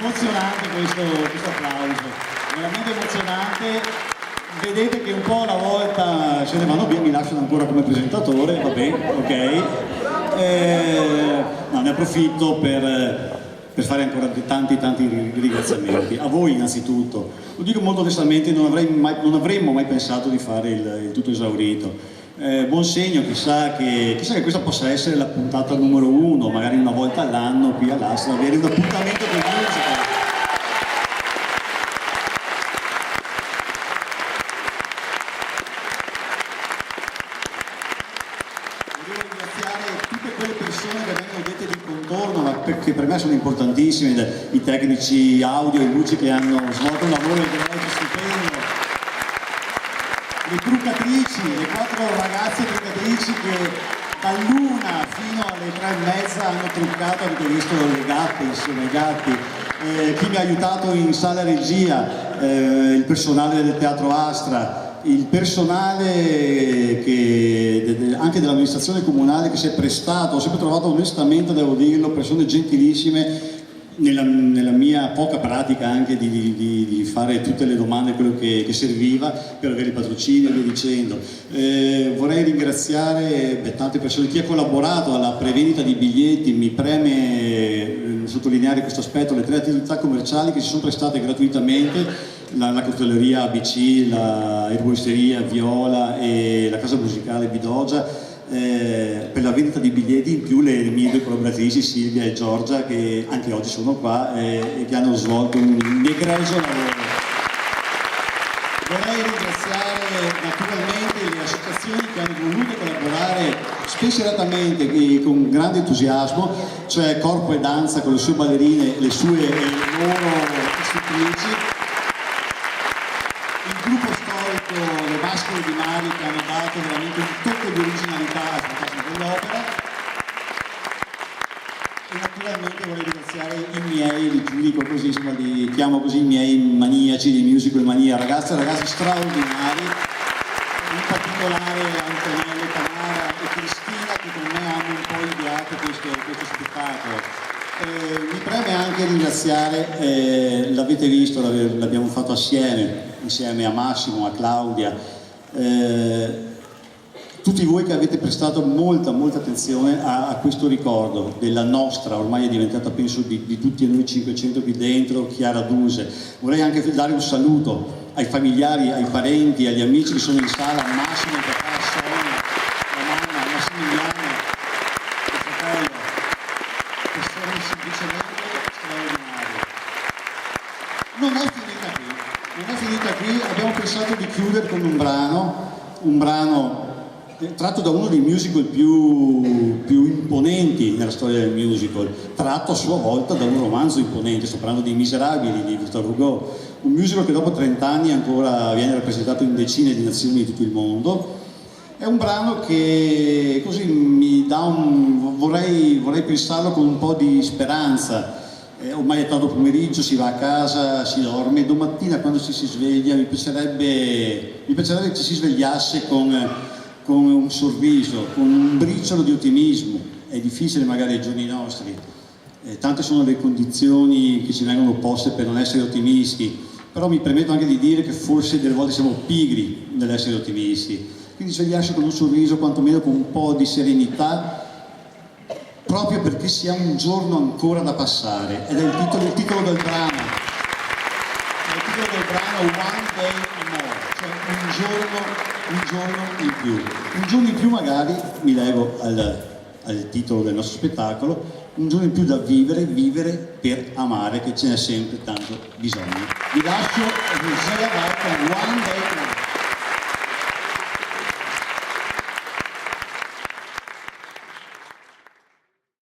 Emozionante questo applauso, veramente emozionante. Vedete che un po' alla volta se ne vanno via, mi lasciano ancora come presentatore, va bene, ok. No, ne approfitto per fare ancora tanti ringraziamenti. A voi innanzitutto, lo dico molto onestamente, non avremmo mai pensato di fare il tutto esaurito. Buon segno, chissà che questa possa essere la puntata numero 1, magari una volta all'anno qui all'Astra, avere un appuntamento con musica. Volevo ringraziare tutte quelle persone che vengono dette di contorno, ma che per me sono importantissime, i tecnici audio e luci che hanno svolto un lavoro veramente stupendo. Le truccatrici, le 4 ragazze truccatrici che dall'1 fino alle 3:30 hanno truccato, avete visto le gatte insieme ai gatti, chi mi ha aiutato in sala regia, il personale del Teatro Astra, il personale anche dell'amministrazione comunale che si è prestato, ho sempre trovato onestamente, devo dirlo, persone gentilissime. Nella mia poca pratica anche di fare tutte le domande, quello che serviva per avere i patrocini e via dicendo. Vorrei ringraziare tante persone, chi ha collaborato alla prevendita di biglietti. Mi preme sottolineare questo aspetto, le 3 attività commerciali che si sono prestate gratuitamente, la cortelleria ABC, la erboristeria Viola e la casa musicale Bidogia, per la vendita di biglietti, in più le mie 2 collaboratrici Silvia e Giorgia, che anche oggi sono qua e che hanno svolto un egregio lavoro. Vorrei ringraziare naturalmente le associazioni che hanno voluto collaborare spensieratamente e con grande entusiasmo, cioè Corpo e Danza con le sue ballerine, le loro istruttrici, il gruppo storico Le Maschere di Mari, che hanno dato veramente un tocco di originalità alla fantastica dell'opera, e naturalmente vorrei ringraziare i miei, li giudico così, insomma, li chiamo così, i miei maniaci di musical mania, ragazze e ragazzi straordinari, in particolare Antonello Tamara e Cristina, che con me hanno un po' ideato questo spettacolo. Mi preme anche ringraziare, l'avete visto, l'abbiamo fatto insieme a Massimo, a Claudia, tutti voi che avete prestato molta attenzione a questo ricordo della nostra, ormai è diventata penso di tutti noi 500 qui dentro, Chiara Duse. Vorrei anche dare un saluto ai familiari, ai parenti, agli amici che sono in sala, Massimo, il papà, Sonia, la mamma, Massimiliano, il fratello, che sono semplicemente straordinari. Non è finita qui, abbiamo pensato di chiudere con un brano tratto da uno dei musical più imponenti nella storia del musical, tratto a sua volta da un romanzo imponente. Sto parlando dei Miserabili di Victor Hugo, un musical che dopo 30 anni ancora viene rappresentato in decine di nazioni di tutto il mondo. È un brano che così mi dà vorrei pensarlo con un po' di speranza. Ormai è tardo pomeriggio, si va a casa, si dorme, domattina quando ci si sveglia mi piacerebbe che ci si svegliasse con un sorriso, con un briciolo di ottimismo. È difficile magari ai giorni nostri, tante sono le condizioni che ci vengono poste per non essere ottimisti, però mi permetto anche di dire che forse delle volte siamo pigri nell'essere ottimisti, quindi svegliarsi con un sorriso, quantomeno con un po' di serenità, proprio perché sia un giorno ancora da passare, ed è il titolo del brano. È il titolo del brano One Day More, cioè un giorno in più. Un giorno in più magari, mi lego al titolo del nostro spettacolo, un giorno in più da vivere per amare, che ce n'è sempre tanto bisogno. Vi lascio Lucia Vai con One Day More.